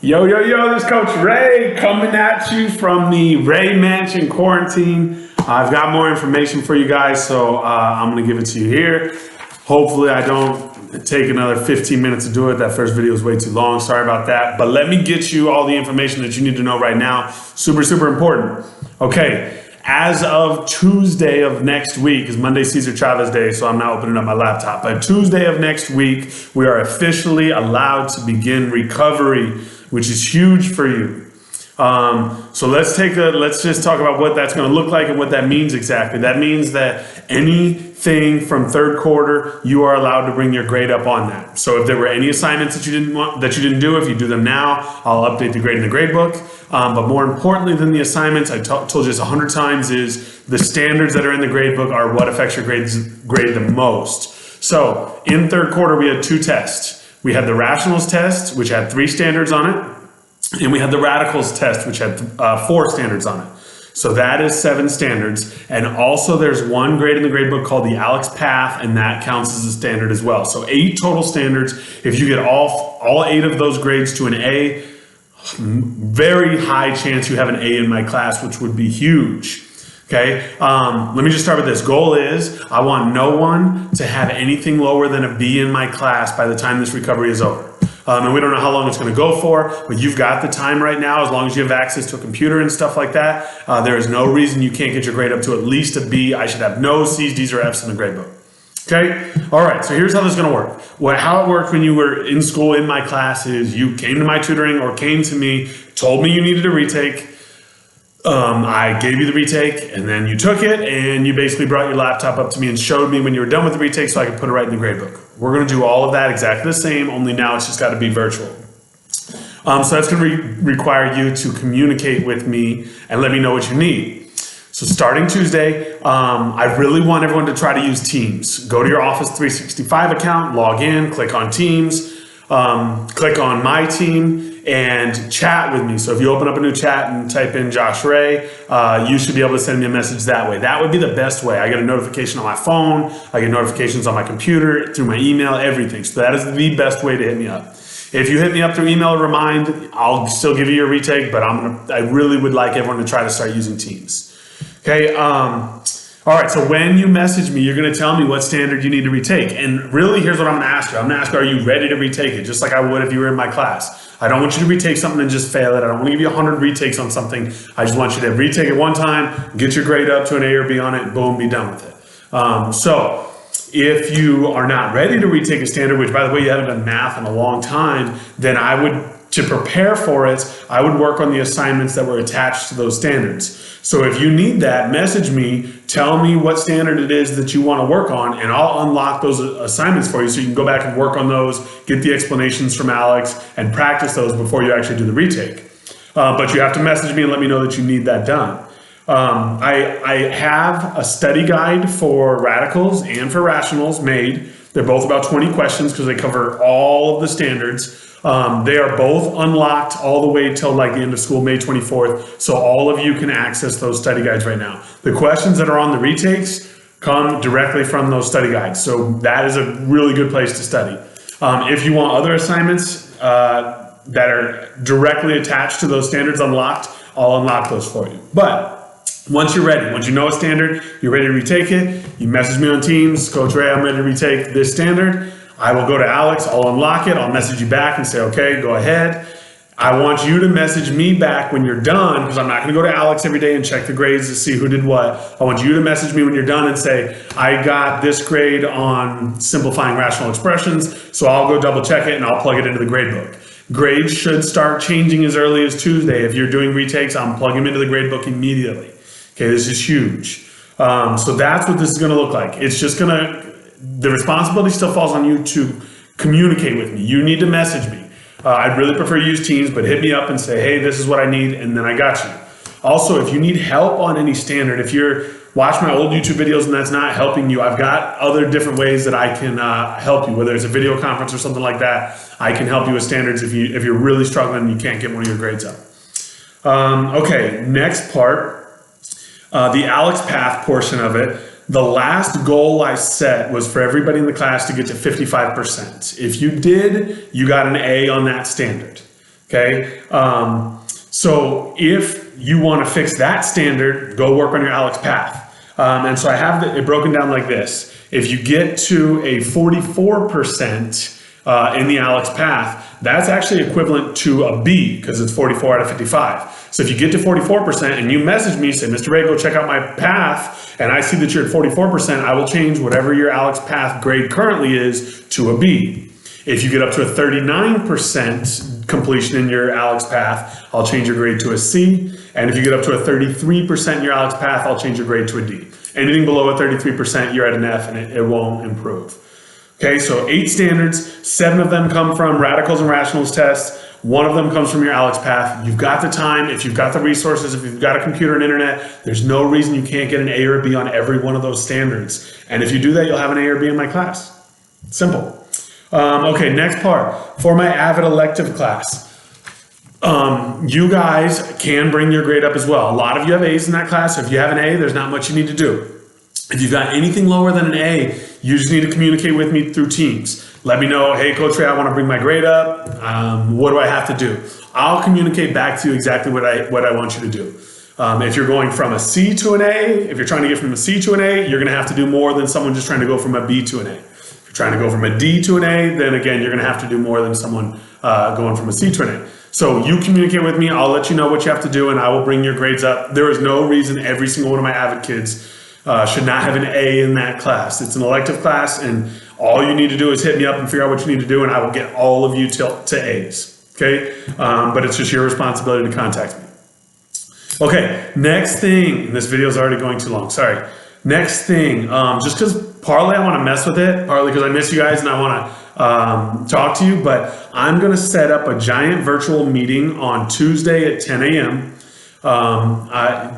Yo, yo, yo, this is Coach Ray coming at you from the Wray Mansion quarantine. I've got more information for you guys, so I'm going to give it to you here. Hopefully I don't take another 15 minutes to do it. That first video was way too long. Sorry about that. But let me get you all the information that you need to know right now. Super, super important. Okay. As of Tuesday of next week, is Monday Cesar Chavez Day, so I'm not opening up my laptop. But Tuesday of next week, we are officially allowed to begin recovery, which is huge for you. So let's just talk about what that's going to look like and what that means exactly. That means that anything from third quarter, you are allowed to bring your grade up on that. So if there were any assignments that you didn't do, if you do them now, I'll update the grade in the grade book. But more importantly than the assignments, I told you this 100 times, is the standards that are in the grade book are what affects your grade the most. So in third quarter, we had two tests. We had the rationals test, which had 3 standards on it. And we had the radicals test, which had 4 standards on it. So that is 7 standards. And also there's one grade in the grade book called the Aleks Path, and that counts as a standard as well. So 8 total standards. If you get all 8 of those grades to an A, very high chance you have an A in my class, which would be huge. Okay, let me just start with this. Goal is I want no one to have anything lower than a B in my class by the time this recovery is over. And we don't know how long it's going to go for, but you've got the time right now. As long as you have access to a computer and stuff like that, there is no reason you can't get your grade up to at least a B. I should have no C's, D's, or F's in the grade book. Okay? All right, so here's how this is going to work. How it worked when you were in school in my class is you came to my tutoring or came to me, told me you needed a retake. I gave you the retake, and then you took it, and you basically brought your laptop up to me and showed me when you were done with the retake so I could put it right in the grade book. We're going to do all of that exactly the same, only now it's just got to be virtual. So that's going to require you to communicate with me and let me know what you need. So starting Tuesday, I really want everyone to try to use Teams. Go to your Office 365 account, log in, click on Teams, click on My Team, and chat with me. So if you open up a new chat and type in Josh Ray, you should be able to send me a message that way. That would be the best way. I get a notification on my phone, I get notifications on my computer, through my email, everything. So that is the best way to hit me up. If you hit me up through email or remind, I'll still give you your retake, but I really would like everyone to try to start using Teams. Okay, all right, so when you message me, you're going to tell me what standard you need to retake. And really, here's what I'm going to ask you. I'm going to ask you, are you ready to retake it? Just like I would if you were in my class. I don't want you to retake something and just fail it. I don't want to give you 100 retakes on something. I just want you to retake it one time, get your grade up to an A or B on it, and boom, be done with it. So if you are not ready to retake a standard, which by the way, you haven't done math in a long time, then to prepare for it, I would work on the assignments that were attached to those standards. So if you need that, message me, tell me what standard it is that you want to work on, and I'll unlock those assignments for you so you can go back and work on those, get the explanations from Alex, and practice those before you actually do the retake. But you have to message me and let me know that you need that done. I have a study guide for radicals and for rationals made. They're both about 20 questions because they cover all of the standards. They are both unlocked all the way till like the end of school, May 24th. So all of you can access those study guides right now. The questions that are on the retakes come directly from those study guides. So that is a really good place to study. If you want other assignments that are directly attached to those standards unlocked, I'll unlock those for you. But once you're ready, once you know a standard, you're ready to retake it, you message me on Teams, Coach Ray, I'm ready to retake this standard. I will go to Alex, I'll unlock it, I'll message you back and say, okay, go ahead. I want you to message me back when you're done, because I'm not gonna go to Alex every day and check the grades to see who did what. I want you to message me when you're done and say, I got this grade on simplifying rational expressions, so I'll go double check it and I'll plug it into the grade book. Grades should start changing as early as Tuesday. If you're doing retakes, I'm plugging them into the grade book immediately. Okay, this is huge. So that's what this is gonna look like. It's just the responsibility still falls on you to communicate with me. You need to message me. I'd really prefer to use Teams, but hit me up and say, hey, this is what I need, and then I got you. Also, if you need help on any standard, if you're watching my old YouTube videos and that's not helping you, I've got other different ways that I can help you, whether it's a video conference or something like that. I can help you with standards if you're really struggling and you can't get one of your grades up. Okay, next part, the Aleks Path portion of it. The last goal I set was for everybody in the class to get to 55%. If you did, you got an A on that standard. okay? So if you want to fix that standard, go work on your Aleks Path. And so I have it broken down like this. If you get to a 44% in the Aleks Path, that's actually equivalent to a B because it's 44 out of 55. So if you get to 44% and you message me, say, Mr. Wray, go check out my path, and I see that you're at 44%, I will change whatever your Aleks Path grade currently is to a B. If you get up to a 39% completion in your Aleks Path, I'll change your grade to a C. And if you get up to a 33% in your Aleks Path, I'll change your grade to a D. Anything below a 33%, you're at an F and it won't improve. Okay, so 8 standards, 7 of them come from radicals and rationals tests. 1 of them comes from your Aleks Path. You've got the time, if you've got the resources, if you've got a computer and internet, there's no reason you can't get an A or a B on every one of those standards. And if you do that, you'll have an A or B in my class. Simple. Okay, next part. For my AVID elective class, you guys can bring your grade up as well. A lot of you have A's in that class. If you have an A, there's not much you need to do. If you've got anything lower than an A, you just need to communicate with me through Teams. Let me know, hey, Coach Wray, I want to bring my grade up. What do I have to do? I'll communicate back to you exactly what I want you to do. If you're going from a C to an A, if you're trying to get from a C to an A, you're going to have to do more than someone just trying to go from a B to an A. If you're trying to go from a D to an A, then again, you're going to have to do more than someone going from a C to an A. So you communicate with me, I'll let you know what you have to do, and I will bring your grades up. There is no reason every single one of my AVID kids should not have an A in that class. It's an elective class, and all you need to do is hit me up and figure out what you need to do, and I will get all of you to A's, okay? But it's just your responsibility to contact me. Okay, next thing, and this video is already going too long, sorry. Next thing, just because partly I want to mess with it, partly because I miss you guys and I want to talk to you, but I'm going to set up a giant virtual meeting on Tuesday at 10 a.m.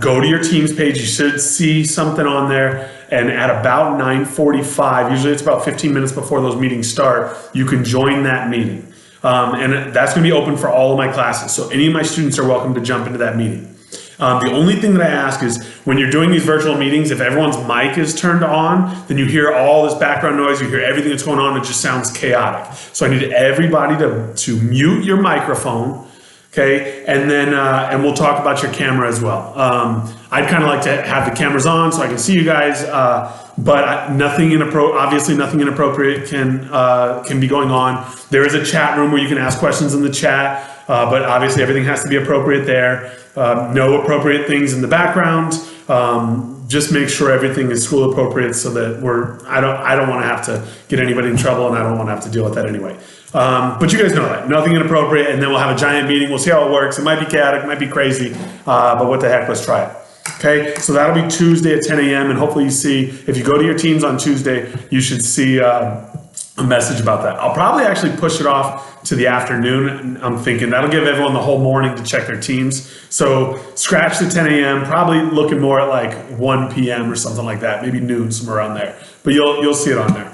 Go to your Teams page, you should see something on there, and at about 9:45, usually it's about 15 minutes before those meetings start, you can join that meeting. And that's going to be open for all of my classes, so any of my students are welcome to jump into that meeting. The only thing that I ask is when you're doing these virtual meetings, if everyone's mic is turned on, then you hear all this background noise, you hear everything that's going on, it just sounds chaotic. So I need everybody to mute your microphone, okay? And then and we'll talk about your camera as well. I'd kind of like to have the cameras on so I can see you guys, but obviously nothing inappropriate can be going on. There is a chat room where you can ask questions in the chat, but obviously everything has to be appropriate there. No appropriate things in the background. Just make sure everything is school appropriate so that I don't want to have to get anybody in trouble, and I don't want to have to deal with that anyway. But you guys know that, nothing inappropriate, and then we'll have a giant meeting. We'll see how it works. It might be chaotic, it might be crazy, but what the heck, let's try it. Okay, so that'll be Tuesday at 10 a.m. and hopefully you see, if you go to your Teams on Tuesday, you should see a message about that. I'll probably actually push it off to the afternoon. I'm thinking that'll give everyone the whole morning to check their Teams. So scratch the 10 a.m., probably looking more at like 1 p.m. or something like that, maybe noon, somewhere around there. But you'll see it on there.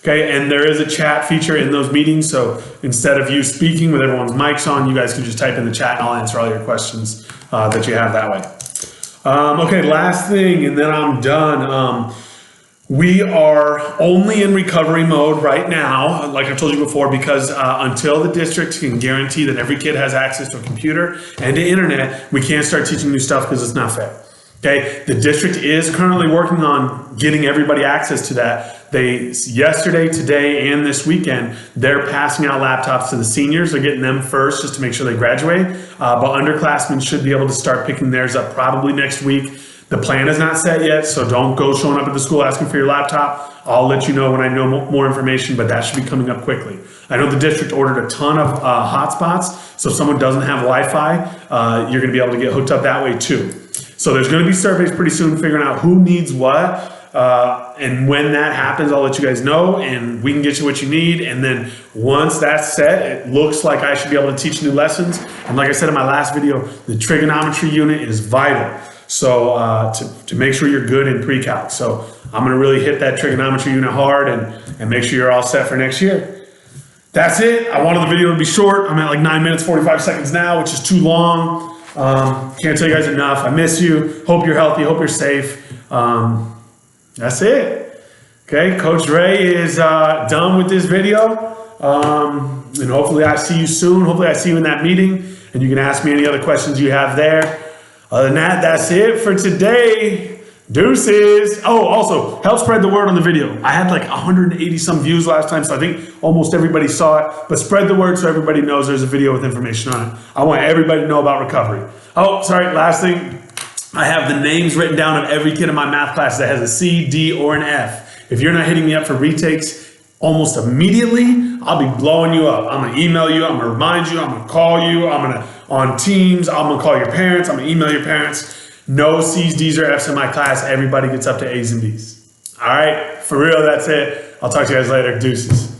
Okay, and there is a chat feature in those meetings, so instead of you speaking with everyone's mics on, you guys can just type in the chat and I'll answer all your questions that you have that way. Okay, last thing, and then I'm done. We are only in recovery mode right now, like I told you before, because until the district can guarantee that every kid has access to a computer and to internet, we can't start teaching new stuff because it's not fair. Okay, the district is currently working on getting everybody access to that. Yesterday, today, and this weekend, they're passing out laptops to the seniors. They're getting them first just to make sure they graduate. But underclassmen should be able to start picking theirs up probably next week. The plan is not set yet, so don't go showing up at the school asking for your laptop. I'll let you know when I know more information, but that should be coming up quickly. I know the district ordered a ton of hotspots, so if someone doesn't have Wi-Fi, you're gonna be able to get hooked up that way too. So there's gonna be surveys pretty soon figuring out who needs what, and when that happens, I'll let you guys know, and we can get you what you need. And then once that's set, it looks like I should be able to teach new lessons. And like I said in my last video, the trigonometry unit is vital. So to make sure you're good in pre-calc. So I'm gonna really hit that trigonometry unit hard and make sure you're all set for next year. That's it. I wanted the video to be short. I'm at like 9 minutes, 45 seconds now, which is too long. Can't tell you guys enough. I miss you. Hope you're healthy. Hope you're safe. That's it. Okay, Coach Wray is done with this video. And hopefully I see you soon. Hopefully I see you in that meeting, and you can ask me any other questions you have there. Other than that, that's it for today. Deuces. Oh, also, help spread the word on the video. I had like 180 some views last time, so I think almost everybody saw it. But spread the word so everybody knows there's a video with information on it. I want everybody to know about recovery. Oh, sorry, last thing. I have the names written down of every kid in my math class that has a C, D, or an F. If you're not hitting me up for retakes almost immediately, I'll be blowing you up. I'm gonna email you, I'm gonna remind you, I'm gonna call you, I'm gonna, on Teams, I'm gonna call your parents, I'm gonna email your parents. No C's, D's, or F's in my class. Everybody gets up to A's and B's. All right, for real, that's it. I'll talk to you guys later. Deuces.